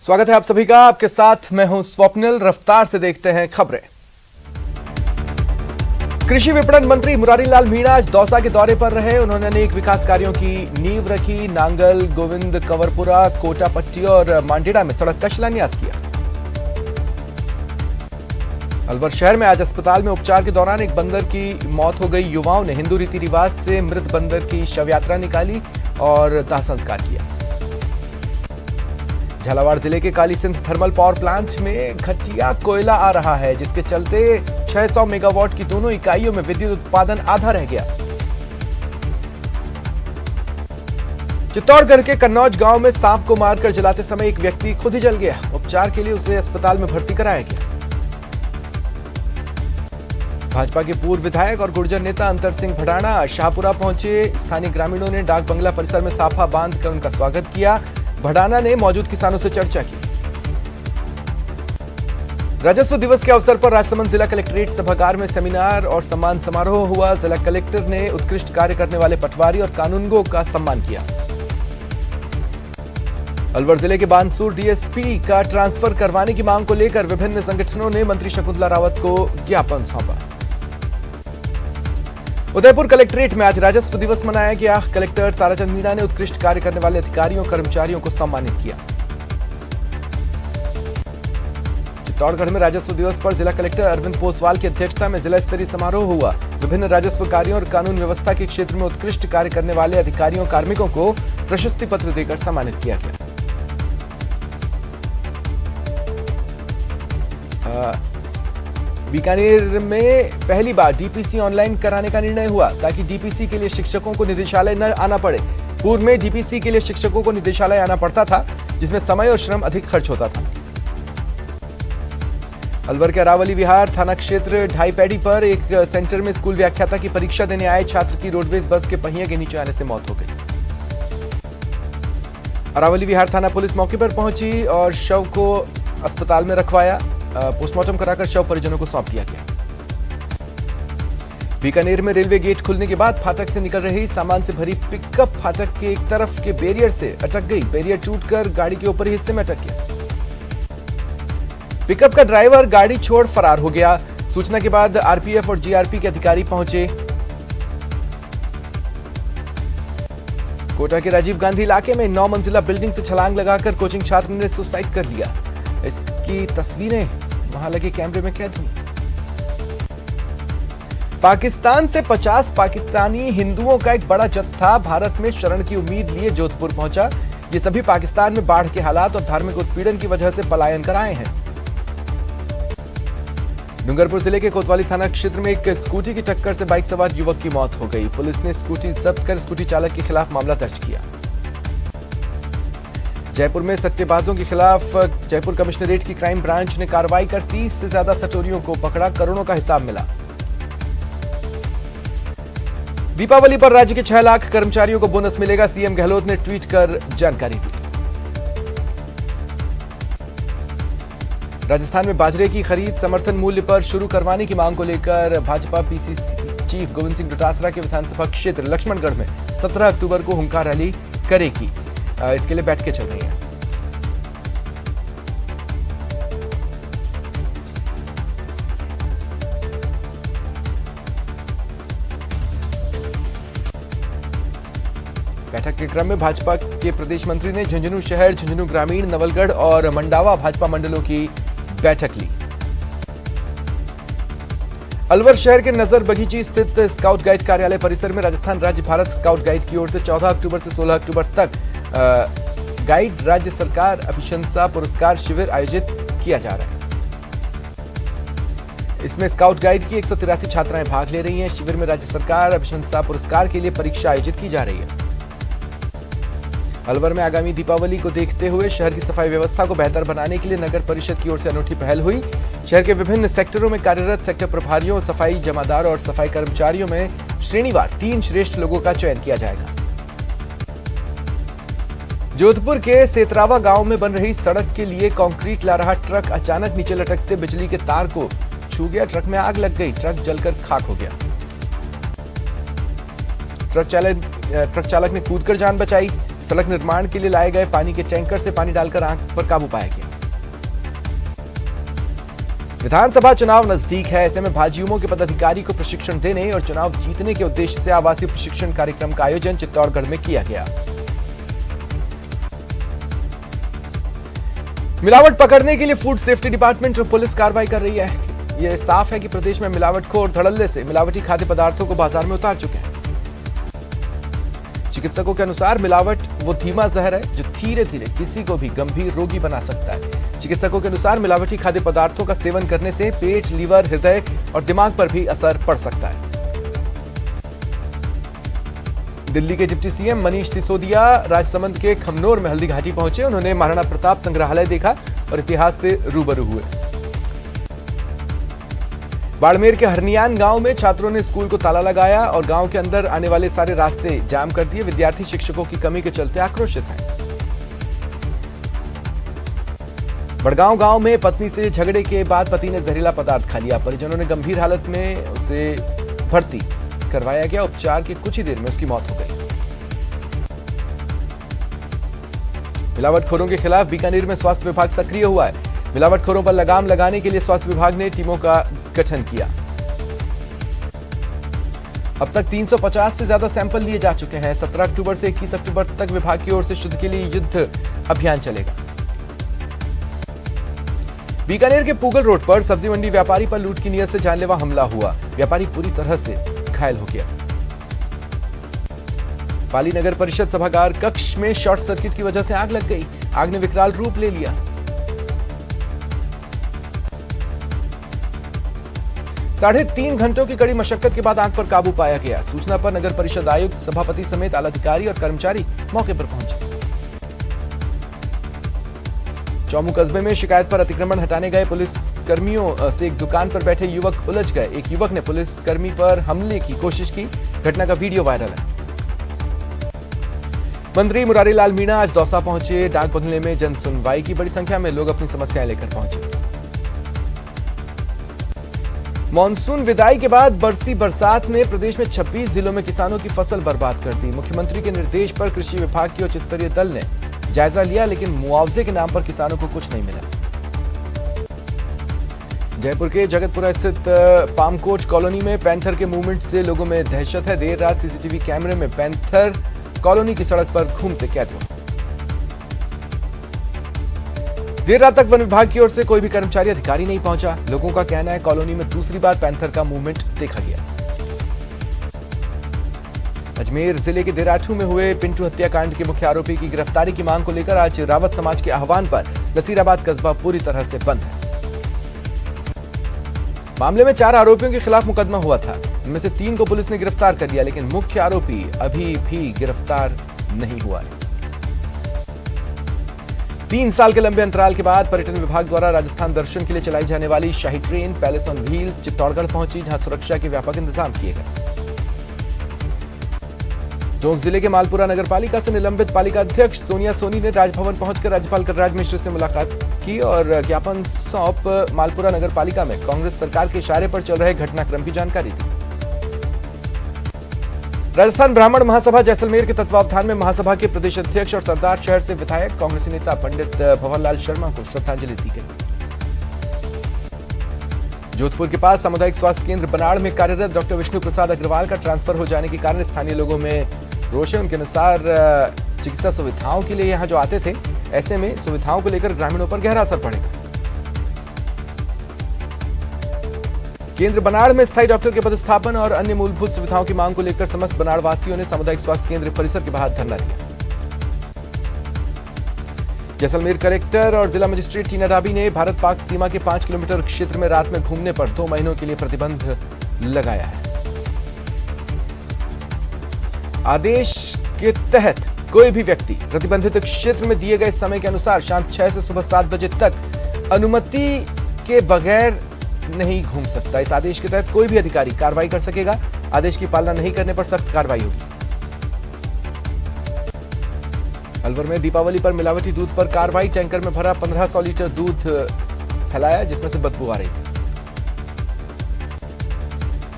स्वागत है आप सभी का। आपके साथ मैं हूं स्वप्निल। रफ्तार से देखते हैं खबरें। कृषि विपणन मंत्री मुरारीलाल मीणा आज दौसा के दौरे पर रहे। उन्होंने अनेक विकास कार्यों की नींव रखी। नांगल, गोविंद, कंवरपुरा, कोटापट्टी और मांडेड़ा में सड़क का शिलान्यास किया। अलवर शहर में आज अस्पताल में उपचार के दौरान एक बंदर की मौत हो गई। युवाओं ने हिंदू रीति रिवाज से मृत बंदर की शव यात्रा निकाली और दाह संस्कार किया। झालावाड़ जिले के Kali Sindh thermal power plant में घटिया कोयला आ रहा है, जिसके चलते 600 मेगावाट की दोनों इकाइयों में विद्युत उत्पादन आधा रह गया। चित्तौड़गढ़ के कन्नौज गांव में सांप को मारकर जलाते समय एक व्यक्ति खुद ही जल गया। उपचार के लिए उसे अस्पताल में भर्ती कराया गया। भाजपा के पूर्व विधायक और गुर्जर नेता अंतर सिंह भडाना शाहपुरा पहुंचे। स्थानीय ग्रामीणों ने डाक बंगला परिसर में साफा बांधकर उनका स्वागत किया। भडाना ने मौजूद किसानों से चर्चा की। राजस्व दिवस के अवसर पर राजसमंद जिला कलेक्ट्रेट सभागार में सेमिनार और सम्मान समारोह हुआ। जिला कलेक्टर ने उत्कृष्ट कार्य करने वाले पटवारी और कानूनगो का सम्मान किया। अलवर जिले के बानसूर डीएसपी का ट्रांसफर करवाने की मांग को लेकर विभिन्न संगठनों ने मंत्री शकुंतला रावत को ज्ञापन सौंपा। उदयपुर कलेक्ट्रेट में आज राजस्व दिवस मनाया गया। कलेक्टर ताराचंद मीणा ने उत्कृष्ट कार्य करने वाले अधिकारियों और कर्मचारियों को सम्मानित किया। चित्तौड़गढ़ में राजस्व दिवस पर जिला कलेक्टर अरविंद पोसवाल की अध्यक्षता में जिला स्तरीय समारोह हुआ। विभिन्न राजस्व कार्यों और कानून व्यवस्था के क्षेत्र में उत्कृष्ट कार्य करने वाले अधिकारियों कार्मिकों को प्रशस्ति पत्र देकर सम्मानित किया गया। बीकानेर में पहली बार डीपीसी ऑनलाइन कराने का निर्णय हुआ, ताकि डीपीसी के लिए शिक्षकों को निदेशालय न आना पड़े। पूर्व में डीपीसी के लिए शिक्षकों को निदेशालय आना पड़ता था, जिसमें समय और श्रम अधिक खर्च होता था। अलवर के अरावली विहार थाना क्षेत्र ढाईपैड़ी पर एक सेंटर में स्कूल व्याख्याता की परीक्षा देने आए छात्र की रोडवेज बस के पहिए के नीचे आने से मौत हो गई। अरावली विहार थाना पुलिस मौके पर पहुंची और शव को अस्पताल में रखवाया। पोस्टमार्टम कराकर शव परिजनों को सौंप दिया गया। बीकानेर में रेलवे गेट खुलने के बाद फाटक से निकल रही सामान से भरी पिकअप फाटक के एक तरफ के बैरियर से अटक गई। बैरियर टूटकर गाड़ी के ऊपरी हिस्से में अटक गया। पिकअप का ड्राइवर गाड़ी छोड़ फरार हो गया। सूचना के बाद आरपीएफ और जीआरपी के अधिकारी पहुंचे। कोटा के राजीव गांधी इलाके में 9 मंजिला बिल्डिंग से छलांग लगाकर कोचिंग छात्र ने सुसाइड कर लिया। इसकी तस्वीरें वहां लगे कैमरे में कैद हुई। पाकिस्तान से 50 पाकिस्तानी हिंदुओं का एक बड़ा जत्था भारत में शरण की उम्मीद लिए जोधपुर पहुंचा। ये सभी पाकिस्तान में बाढ़ के हालात और धार्मिक उत्पीड़न की वजह से पलायन कर आए हैं। डूंगरपुर जिले के कोतवाली थाना क्षेत्र में एक स्कूटी की टक्कर से बाइक सवार युवक की मौत हो गई। पुलिस ने स्कूटी जब्त कर स्कूटी चालक के खिलाफ मामला दर्ज किया। जयपुर में सट्टेबाजों के खिलाफ जयपुर कमिश्नरेट की क्राइम ब्रांच ने कार्रवाई कर 30 से ज्यादा सटोरियों को पकड़ा। करोड़ों का हिसाब मिला। दीपावली पर राज्य के 6 लाख कर्मचारियों को बोनस मिलेगा। सीएम गहलोत ने ट्वीट कर जानकारी दी। राजस्थान में बाजरे की खरीद समर्थन मूल्य पर शुरू करवाने की मांग को लेकर भाजपा पीसीसी चीफ गोविंद सिंह डोटासरा के विधानसभा क्षेत्र लक्ष्मणगढ़ में 17 अक्टूबर को हुंकार रैली करेगी। इसके लिए बैठकें चल रही हैं। बैठक के क्रम में भाजपा के प्रदेश मंत्री ने झुंझुनू शहर, झुंझुनू ग्रामीण, नवलगढ़ और मंडावा भाजपा मंडलों की बैठक ली। अलवर शहर के नजर बगीची स्थित स्काउट गाइड कार्यालय परिसर में राजस्थान राज्य भारत स्काउट गाइड की ओर से 14 अक्टूबर से 16 अक्टूबर तक गाइड राज्य सरकार अभिशंसा पुरस्कार शिविर आयोजित किया जा रहा है। इसमें स्काउट गाइड की 183 छात्राएं भाग ले रही हैं। शिविर में राज्य सरकार अभिशंसा पुरस्कार के लिए परीक्षा आयोजित की जा रही है। अलवर में आगामी दीपावली को देखते हुए शहर की सफाई व्यवस्था को बेहतर बनाने के लिए नगर परिषद की ओर से अनूठी पहल हुई। शहर के विभिन्न सेक्टरों में कार्यरत सेक्टर प्रभारियों, सफाई जमादार और सफाई कर्मचारियों में श्रेणीवार 3 श्रेष्ठ लोगों का चयन किया जाएगा। जोधपुर के सेतरावा गांव में बन रही सड़क के लिए कंक्रीट ला रहा ट्रक अचानक नीचे लटकते बिजली के तार को छू गया। ट्रक में आग लग गई। ट्रक जलकर खाक हो गया। ट्रक चालक ने कूदकर जान बचाई। सड़क निर्माण के लिए लाए गए पानी के टैंकर से पानी डालकर आग पर काबू पाया गया। विधानसभा चुनाव नजदीक है, ऐसे में भाजयुमो के पदाधिकारी को प्रशिक्षण देने और चुनाव जीतने के उद्देश्य से आवासीय प्रशिक्षण कार्यक्रम का आयोजन चित्तौड़गढ़ में किया गया। मिलावट पकड़ने के लिए फूड सेफ्टी डिपार्टमेंट और पुलिस कार्रवाई कर रही है। यह साफ है कि प्रदेश में मिलावटखोर धड़ल्ले से मिलावटी खाद्य पदार्थों को बाजार में उतार चुके हैं। चिकित्सकों के अनुसार मिलावट वो धीमा जहर है जो धीरे धीरे किसी को भी गंभीर रोगी बना सकता है। चिकित्सकों के अनुसार मिलावटी खाद्य पदार्थों का सेवन करने से पेट, लीवर, हृदय और दिमाग पर भी असर पड़ सकता है। दिल्ली के डिप्टी सीएम मनीष सिसोदिया राजसमंद के खमनोर में हल्दी घाटी पहुंचे। उन्होंने महाराणा प्रताप संग्रहालय देखा और इतिहास से रूबरू हुए। बाड़मेर के हरनियान गांव में छात्रों ने स्कूल को ताला लगाया और गांव के अंदर आने वाले सारे रास्ते जाम कर दिए। विद्यार्थी शिक्षकों की कमी के चलते आक्रोशित हैं। बड़गांव गांव में पत्नी से झगड़े के बाद पति ने जहरीला पदार्थ खा लिया। परिजनों ने गंभीर हालत में उसे भर्ती करवाया गया। उपचार के कुछ ही देर में उसकी मौत हो गई। मिलावटखोरों के खिलाफ बीकानेर में स्वास्थ्य विभाग सक्रिय हुआ है। मिलावटखोरों पर लगाम लगाने के लिए स्वास्थ्य विभाग ने टीमों का गठन किया। अब तक 350 से ज्यादा सैंपल लिए जा चुके हैं। 17 अक्टूबर से 21 अक्टूबर तक विभाग की ओर से शुद्ध के लिए युद्ध अभियान चलेगा। बीकानेर के पूगल रोड पर सब्जी मंडी व्यापारी पर लूट की नीयत से जानलेवा हमला हुआ। व्यापारी पूरी तरह से घायल हो गया। पाली नगर परिषद सभागार कक्ष में शॉर्ट सर्किट की वजह से आग लग गई। आग ने विकराल रूप ले लिया। 3.5 घंटों की कड़ी मशक्कत के बाद आग पर काबू पाया गया। सूचना पर नगर परिषद आयुक्त, सभापति समेत आलाधिकारी और कर्मचारी मौके पर पहुंचे। चौमू कस्बे में शिकायत पर अतिक्रमण हटाने गए पुलिस कर्मियों से एक दुकान पर बैठे युवक उलझ गए। एक युवक ने पुलिस कर्मी पर हमले की कोशिश की। घटना का वीडियो वायरल है। मंत्री मुरारी लाल मीणा आज दौसा पहुंचे। डाक बंगले में जन सुनवाई की बड़ी संख्या में लोग अपनी समस्याएं लेकर पहुंचे। मॉनसून विदाई के बाद बरसी बरसात ने प्रदेश में 26 जिलों में किसानों की फसल बर्बाद कर दी। मुख्यमंत्री के निर्देश पर कृषि विभाग की उच्च स्तरीय दल ने जायजा लिया, लेकिन मुआवजे के नाम पर किसानों को कुछ नहीं मिला। जयपुर के जगतपुरा स्थित पामकोट कॉलोनी में पैंथर के मूवमेंट से लोगों में दहशत है। देर रात सीसीटीवी कैमरे में पैंथर कॉलोनी की सड़क पर घूमते कैद हुआ। देर रात तक वन विभाग की ओर से कोई भी कर्मचारी अधिकारी नहीं पहुंचा। लोगों का कहना है कॉलोनी में दूसरी बार पैंथर का मूवमेंट देखा गया। अजमेर जिले के देराठू में हुए पिंटू हत्याकांड के मुख्य आरोपी की गिरफ्तारी की मांग को लेकर आज रावत समाज के आह्वान पर नसीराबाद कस्बा पूरी तरह से बंद है। मामले में 4 आरोपियों के खिलाफ मुकदमा हुआ था। इनमें से 3 को पुलिस ने गिरफ्तार कर लिया, लेकिन मुख्य आरोपी अभी भी गिरफ्तार नहीं हुआ है। 3 साल के लंबे अंतराल के बाद पर्यटन विभाग द्वारा राजस्थान दर्शन के लिए चलाई जाने वाली शाही train palace on wheels Chittorgarh पहुंची, जहां सुरक्षा के व्यापक इंतजाम किए गए। टोंक जिले के मालपुरा नगर पालिका से निलंबित पालिका अध्यक्ष सोनिया सोनी ने राजभवन पहुंचकर राज्यपाल कलराज मिश्र से मुलाकात की और ज्ञापन सौंप मालपुरा नगर पालिका में कांग्रेस सरकार के इशारे पर चल रहे घटनाक्रम की जानकारी दी। राजस्थान ब्राह्मण महासभा जैसलमेर के तत्वावधान में महासभा के प्रदेश अध्यक्ष और सरदार शहर से विधायक कांग्रेसी नेता पंडित भंवरलाल शर्मा को श्रद्धांजलि दी गई। जोधपुर के पास सामुदायिक स्वास्थ्य केंद्र बनाड़ में कार्यरत डॉक्टर विष्णु प्रसाद अग्रवाल का ट्रांसफर हो जाने के कारण स्थानीय लोगों में रोष है। उनके अनुसार चिकित्सा सुविधाओं के लिए यहां जो आते थे, ऐसे में सुविधाओं को लेकर ग्रामीणों पर गहरा असर पड़ेगा। केंद्र बनाड़ में स्थायी डॉक्टर के पदस्थापन और अन्य मूलभूत सुविधाओं की मांग को लेकर समस्त बनाड़ वासियों ने सामुदायिक स्वास्थ्य केंद्र परिसर के बाहर धरना दिया। जैसलमेर कलेक्टर और जिला मजिस्ट्रेट टीना डाबी ने भारत पाक सीमा के 5 किलोमीटर क्षेत्र में रात में घूमने पर 2 महीनों के लिए प्रतिबंध लगाया है। आदेश के तहत कोई भी व्यक्ति प्रतिबंधित क्षेत्र में दिए गए समय के अनुसार शाम 6 से सुबह 7 बजे तक अनुमति के बगैर नहीं घूम सकता। इस आदेश के तहत कोई भी अधिकारी कार्रवाई कर सकेगा। आदेश की पालना नहीं करने पर सख्त कार्रवाई होगी। अलवर में दीपावली पर मिलावटी दूध पर कार्रवाई। टैंकर में भरा 1500 लीटर दूध फैलाया, जिसमें से बदबू आ रही थी।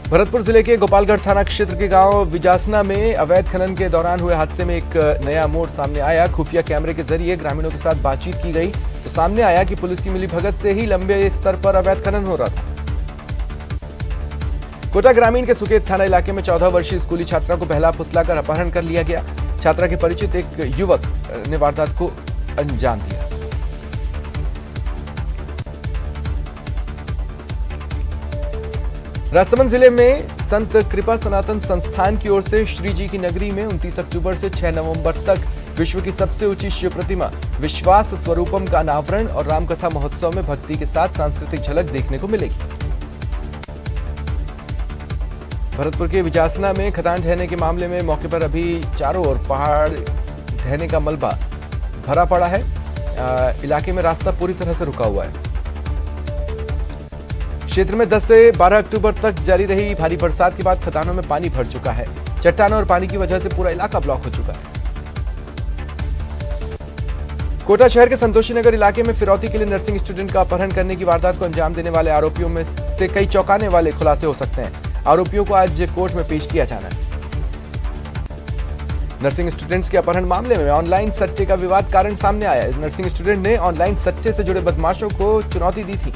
भरतपुर जिले के गोपालगढ़ थाना क्षेत्र के गांव विजासना में अवैध खनन के दौरान हुए हादसे में एक नया मोड़ सामने आया। खुफिया कैमरे के जरिए ग्रामीणों के साथ बातचीत की गई तो सामने आया कि पुलिस की मिलीभगत से ही लंबे स्तर पर अवैध खनन हो रहा था। कोटा ग्रामीण के सुकेत थाना इलाके में 14 वर्षीय स्कूली छात्रा को बहला फुसलाकर अपहरण कर लिया गया। छात्रा के परिचित एक युवक ने वारदात को अंजाम दिया। राजसमंद जिले में संत कृपा सनातन संस्थान की ओर से श्री जी की नगरी में 29 अक्टूबर से 6 नवंबर तक विश्व की सबसे ऊंची शिव प्रतिमा विश्वास स्वरूपम का अनावरण और रामकथा महोत्सव में भक्ति के साथ सांस्कृतिक झलक देखने को मिलेगी। भरतपुर के विजासना में खदान ढहने के मामले में मौके पर अभी चारों ओर पहाड़ ढहने का मलबा भरा पड़ा है। इलाके में रास्ता पूरी तरह से रुका हुआ है। क्षेत्र में 10 से 12 अक्टूबर तक जारी रही भारी बरसात के बाद खदानों में पानी भर चुका है। चट्टानों और पानी की वजह से पूरा इलाका ब्लॉक हो चुका है। कोटा शहर के संतोषी नगर इलाके में फिरौती के लिए नर्सिंग स्टूडेंट का अपहरण करने की वारदात को अंजाम देने वाले आरोपियों में से कई चौंकाने वाले खुलासे हो सकते हैं। आरोपियों को आज कोर्ट में पेश किया जाना है। नर्सिंग स्टूडेंट्स के अपहरण मामले में ऑनलाइन सट्टे का विवाद कारण सामने आया है। नर्सिंग स्टूडेंट ने ऑनलाइन सट्टे से जुड़े बदमाशों को चुनौती दी थी।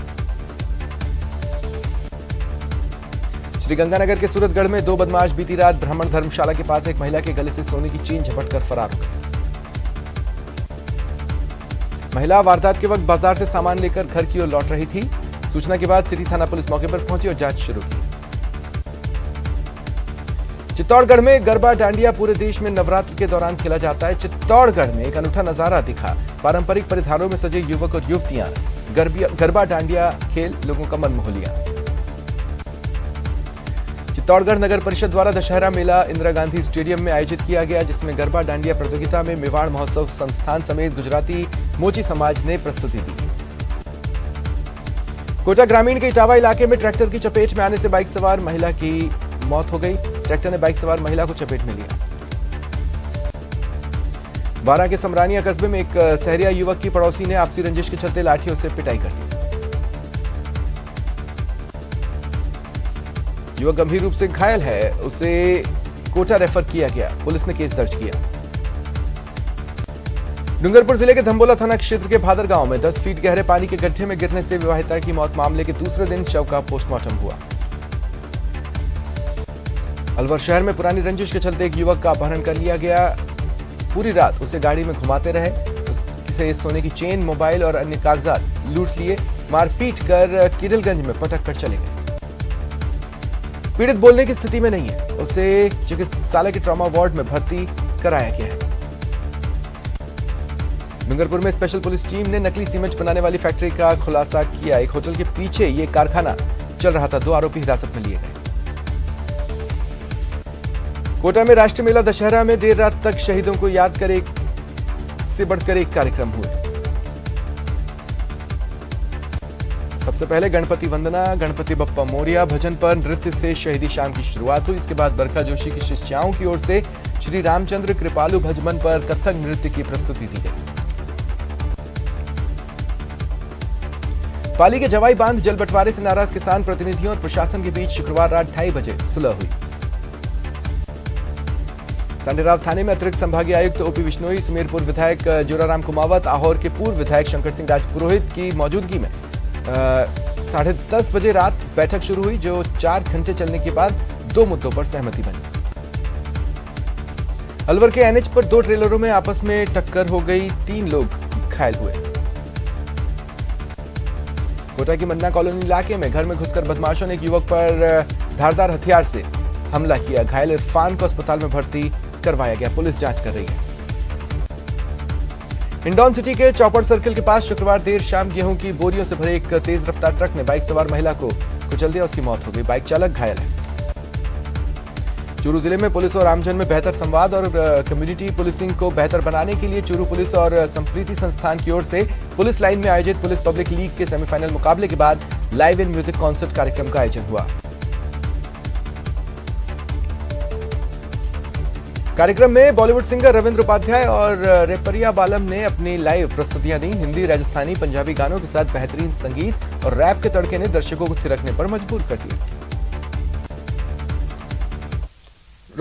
श्रीगंगानगर के सूरतगढ़ में 2 बदमाश बीती रात ब्राह्मण धर्मशाला के पास एक महिला के गले से सोने की चेन झपटकर फरार हो गए। महिला वारदात के वक्त बाजार से सामान लेकर घर की ओर लौट रही थी। सूचना के बाद सिटी थाना पुलिस मौके पर पहुंची और जांच शुरू की। चित्तौड़गढ़ में गरबा डांडिया पूरे देश में नवरात्र के दौरान खेला जाता है। चित्तौड़गढ़ में एक अनूठा नजारा दिखा। पारंपरिक परिधानों में सजे युवक और युवतियां गरबा डांडिया खेल लोगों का मन मोह लिया। चित्तौड़गढ़ नगर परिषद द्वारा दशहरा मेला इंदिरा गांधी स्टेडियम में आयोजित किया गया, जिसमें गरबा डांडिया प्रतियोगिता में मेवाड़ महोत्सव संस्थान समेत गुजराती मोची समाज ने प्रस्तुति दी। कोटा ग्रामीण के इटावा इलाके में ट्रैक्टर की चपेट में आने से बाइक सवार महिला की मौत हो गई। ट्रैक्टर ने बाइक सवार महिला को चपेट में लिया। बारां के समरानिया कस्बे में एक सहरिया युवक की पड़ोसी ने आपसी रंजिश के चलते लाठियों से पिटाई कर दी। युवक गंभीर रूप से घायल है, उसे कोटा रेफर किया गया। पुलिस ने केस दर्ज किया। डूंगरपुर जिले के धम्बोला थाना क्षेत्र के भादर गांव में 10 फीट गहरे पानी के गड्ढे में गिरने से विवाहिता की मौत मामले के दूसरे दिन शव का पोस्टमार्टम हुआ। अलवर शहर में पुरानी रंजिश के चलते एक युवक का अपहरण कर लिया गया। पूरी रात उसे गाड़ी में घुमाते रहे, उससे सोने की चेन, मोबाइल और अन्य कागजात लूट लिए। मारपीट कर किरलगंज में पटक कर चले गए। पीड़ित बोलने की स्थिति में नहीं है, उसे चिकित्सालय के ट्रॉमा वार्ड में भर्ती कराया गया है। डूंगरपुर में स्पेशल पुलिस टीम ने नकली सीमेंट बनाने वाली फैक्ट्री का खुलासा किया। एक होटल के पीछे ये कारखाना चल रहा था। 2 आरोपी हिरासत में लिए गए। कोटा में राष्ट्रीय मेला दशहरा में देर रात तक शहीदों को याद कर एक से बढ़कर एक कार्यक्रम हुए। सबसे पहले गणपति वंदना, गणपति बप्पा मोरिया भजन पर नृत्य से शहीदी शाम की शुरुआत हुई। इसके बाद बरखा जोशी की शिष्याओं की ओर से श्री रामचंद्र कृपालु भजमन पर कथक नृत्य की प्रस्तुति दी गई। पाली के जवाई बांध जल बंटवारे से नाराज किसान प्रतिनिधियों और प्रशासन के बीच शुक्रवार रात 2:30 बजे सुलह हुई। सांडेराव थाने में अतिरिक्त संभागीय आयुक्त ओपी बिश्नोई, सुमेरपुर विधायक जोराराम कुमावत, आहोर के पूर्व विधायक शंकर सिंह राजपुरोहित की मौजूदगी में 10:30 बजे रात बैठक शुरू हुई, जो 4 घंटे चलने के बाद 2 मुद्दों पर सहमति बनी। अलवर के एनएच पर 2 ट्रेलरों में आपस में टक्कर हो गई, 3 लोग घायल हुए। कोटा की मन्ना कॉलोनी इलाके में घर में घुसकर बदमाशों ने एक युवक पर धारदार हथियार से हमला किया। घायल इरफान को अस्पताल में भर्ती करवाया गया। पुलिस जांच कर रही है। हिंडौन सिटी के चौपड़ सर्किल के पास शुक्रवार देर शाम गेहूं की बोरियों से भरे एक तेज रफ्तार ट्रक ने बाइक सवार महिला को कुचल दिया। उसकी मौत हो गई। बाइक चालक घायल है। चूरू जिले में पुलिस और आमजन में बेहतर संवाद और कम्युनिटी पुलिसिंग को बेहतर बनाने के लिए चूरू पुलिस और संप्रीति संस्थान की ओर से पुलिस लाइन में आयोजित पुलिस पब्लिक लीग के सेमीफाइनल मुकाबले के बाद लाइव इन म्यूजिक कॉन्सर्ट कार्यक्रम का आयोजन हुआ। कार्यक्रम में बॉलीवुड सिंगर रविंद्र उपाध्याय और रेपरिया बालम ने अपनी लाइव प्रस्तुतियां दी। हिंदी, राजस्थानी, पंजाबी गानों के साथ बेहतरीन संगीत और रैप के तड़के ने दर्शकों को थिरकने पर मजबूर कर दिया।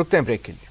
रुकते हैं ब्रेक के लिए।